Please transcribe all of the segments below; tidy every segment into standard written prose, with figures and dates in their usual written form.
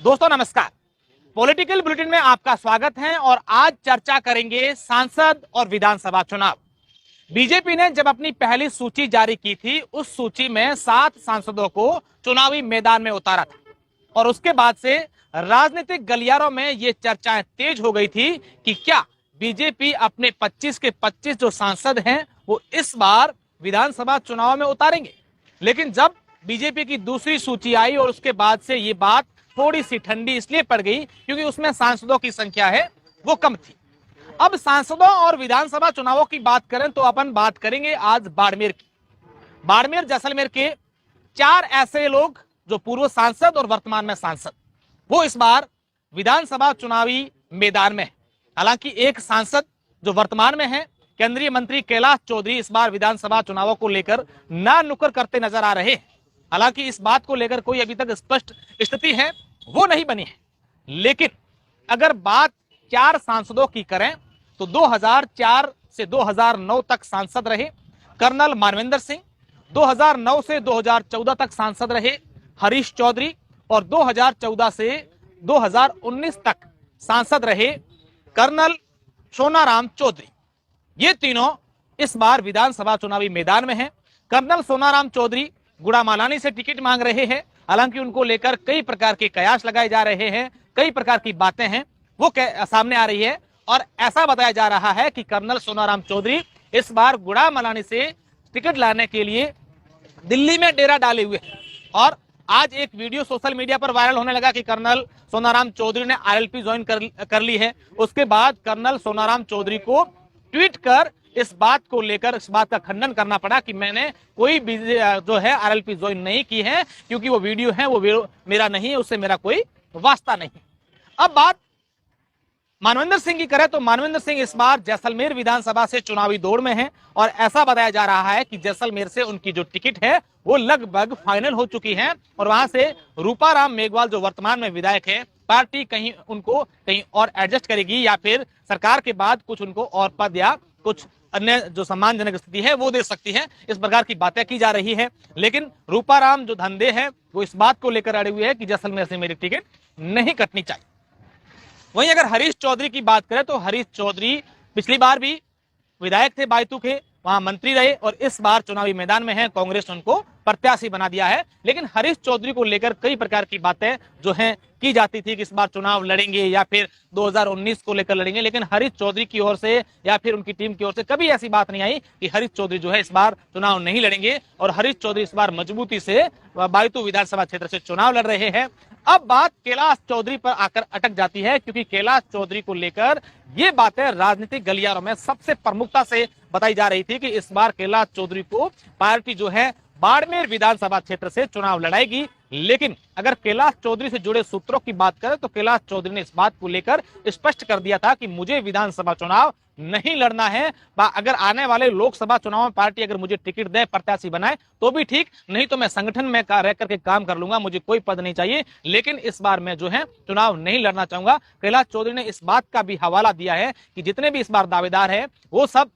दोस्तों नमस्कार। Political bulletin में आपका स्वागत है और आज चर्चा करेंगे सांसद और विधानसभा चुनाव। बीजेपी ने जब अपनी पहली सूची जारी की थी, उस सूची में 7 सांसदों को चुनावी मैदान में उतारा था और उसके बाद से राजनीतिक गलियारों में ये चर्चाएं तेज हो गई थी कि क्या बीजेपी अपने 25 के 25 जो सांसद हैं वो इस बार विधानसभा चुनाव में उतारेंगे। लेकिन जब बीजेपी की दूसरी सूची आई और उसके बाद से ये बात थोड़ी सी ठंडी इसलिए पड़ गई क्योंकि उसमें सांसदों की संख्या है वो कम थी। अब सांसदों और विधानसभा चुनावों की बात करें तो अपन बात करेंगे आज बाड़मेर की। बाड़मेर जैसलमेर के 4 ऐसे लोग जो पूर्व सांसद और वर्तमान में सांसद, वो इस बार विधानसभा चुनावी मैदान में है। हालांकि एक सांसद जो वर्तमान में है, केंद्रीय मंत्री कैलाश चौधरी, इस बार विधानसभा चुनावों को लेकर ना नुक्कड़ करते नजर आ रहे हैं। हालांकि इस बात को लेकर कोई अभी तक स्पष्ट स्थिति है वो नहीं बनी है। लेकिन अगर बात 4 सांसदों की करें तो 2004 से 2009 तक सांसद रहे कर्नल मानवेंद्र सिंह, 2009 से 2014 तक सांसद रहे हरीश चौधरी और 2014 से 2019 तक सांसद रहे कर्नल सोनाराम चौधरी। ये तीनों इस बार विधानसभा चुनावी मैदान में हैं। कर्नल सोनाराम चौधरी गुड़ामालानी से टिकट मांग रहे हैं। हालांकि उनको लेकर कई प्रकार के कयास लगाए जा रहे हैं, कई प्रकार की बातें हैं वो सामने आ रही है और ऐसा बताया जा रहा है कि कर्नल सोनाराम चौधरी इस बार गुड़ामालानी से टिकट लाने के लिए दिल्ली में डेरा डाले हुए हैं। और आज एक वीडियो सोशल मीडिया पर वायरल होने लगा कि कर्नल सोनाराम चौधरी ने आरएलपी ज्वाइन कर ली है। उसके बाद कर्नल सोनाराम चौधरी को ट्वीट कर इस बात को लेकर इस बात का खंडन करना पड़ा कि मैंने कोई जो है आरएलपी ज्वाइन नहीं की है, क्योंकि वो वीडियो है वो मेरा नहीं है, उससे मेरा कोई वास्ता नहीं। अब बात मानवेंद्र सिंह की करें तो मानवेंद्र सिंह इस बार जैसलमेर विधानसभा से चुनावी दौड़ में है और ऐसा बताया जा रहा है कि जैसलमेर से उनकी जो टिकट है वो लगभग फाइनल हो चुकी है और वहां से रूपाराम मेघवाल जो वर्तमान में विधायक है, पार्टी कहीं उनको कहीं और एडजस्ट करेगी या फिर सरकार के बाद कुछ उनको और पद या कुछ अन्य जो सम्मानजनक स्थिति है वो दे सकती है। इस प्रकार की बातें की जा रही है। लेकिन रूपाराम जो धंधे है वो इस बात को लेकर अड़े हुए है कि जैसलमेर से मेरी टिकट नहीं कटनी चाहिए। वहीं अगर हरीश चौधरी की बात करें तो हरीश चौधरी पिछली बार भी विधायक थे बायतू के, वहां मंत्री रहे और इस बार चुनावी मैदान में है। कांग्रेस उनको प्रत्याशी बना दिया है। लेकिन हरीश चौधरी को लेकर कई प्रकार की बातें जो हैं की जाती थी कि इस बार चुनाव लड़ेंगे या फिर 2019 को लेकर लड़ेंगे। लेकिन हरीश चौधरी की ओर से या फिर उनकी टीम की ओर से कभी ऐसी बात नहीं आई कि हरीश चौधरी जो है इस बार चुनाव नहीं लड़ेंगे और हरीश चौधरी इस बार मजबूती से बायतू विधानसभा क्षेत्र से चुनाव लड़ रहे हैं। अब बात कैलाश चौधरी पर आकर अटक जाती है, क्योंकि कैलाश चौधरी को लेकर ये बातें राजनीतिक गलियारों में सबसे प्रमुखता से बताई जा रही थी कि इस बार कैलाश चौधरी को पार्टी जो है बाड़मेर विधानसभा क्षेत्र से चुनाव लड़ाएगी। लेकिन अगर कैलाश चौधरी से जुड़े सूत्रों की बात करें तो कैलाश चौधरी ने इस बात को लेकर स्पष्ट कर दिया था कि मुझे विधानसभा चुनाव नहीं लड़ना है। अगर आने वाले लोकसभा चुनाव में पार्टी अगर मुझे टिकट दे, प्रत्याशी बनाए तो भी ठीक, नहीं तो मैं संगठन में रह करके काम कर लूंगा, मुझे कोई पद नहीं चाहिए। लेकिन इस बार मैं जो है चुनाव नहीं लड़ना चाहूंगा। कैलाश चौधरी ने इस बात का भी हवाला दिया है कि जितने भी इस बार दावेदार है वो सब,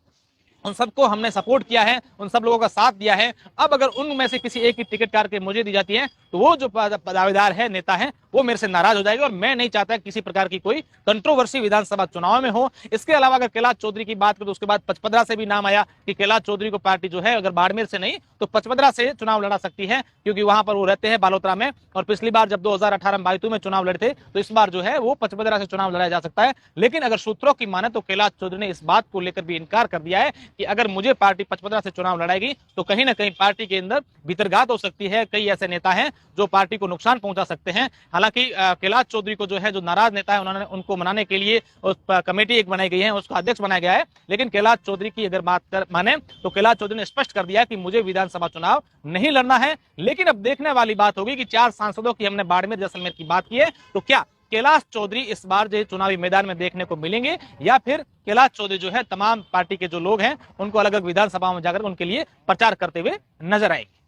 उन सबको हमने सपोर्ट किया है, उन सब लोगों का साथ दिया है। अब अगर उनमें से किसी एक की टिकट करके मुझे दी जाती है तो वो जो दावेदार है, नेता है, वो मेरे से नाराज हो जाएगा और मैं नहीं चाहता किसी प्रकार की कोई कंट्रोवर्सी विधानसभा चुनाव में हो। इसके अलावा अगर कैलाश चौधरी की बात करें तो उसके बाद पचपदरा से भी नाम आया कि कैलाश चौधरी को पार्टी जो है अगर बाड़मेर से नहीं तो पचपदरा से चुनाव लड़ा सकती है, क्योंकि वहां पर वो रहते हैं बालोतरा में और पिछली बार जब 2018 में बायतू में चुनाव लड़े थे तो इस बार जो है वो पचपदरा से चुनाव लड़ा जा सकता है। लेकिन अगर सूत्रों की माने तो कैलाश चौधरी ने इस बात को लेकर भी इनकार कर दिया है कि अगर मुझे पार्टी पचपदरा से चुनाव लड़ाएगी तो कहीं ना कहीं पार्टी के अंदर भीतरघात हो सकती है। कई ऐसे नेता हैं जो पार्टी को नुकसान पहुंचा सकते हैं। हालांकि कैलाश चौधरी को जो है जो नाराज नेता है उन्होंने उनको मनाने के लिए उस कमेटी एक बनाई गई है, उसका अध्यक्ष बनाया गया है। लेकिन कैलाश चौधरी की अगर बात माने तो कैलाश चौधरी ने स्पष्ट कर दिया कि मुझे विधानसभा चुनाव नहीं लड़ना है। लेकिन अब देखने वाली बात होगी कि 4 सांसदों की हमने बाड़मेर जैसलमेर की बात की है, तो क्या कैलाश चौधरी इस बार जो चुनावी मैदान में देखने को मिलेंगे या फिर कैलाश चौधरी जो है तमाम पार्टी के जो लोग हैं उनको अलग अलग विधानसभा में जाकर उनके लिए प्रचार करते हुए नजर आएंगे।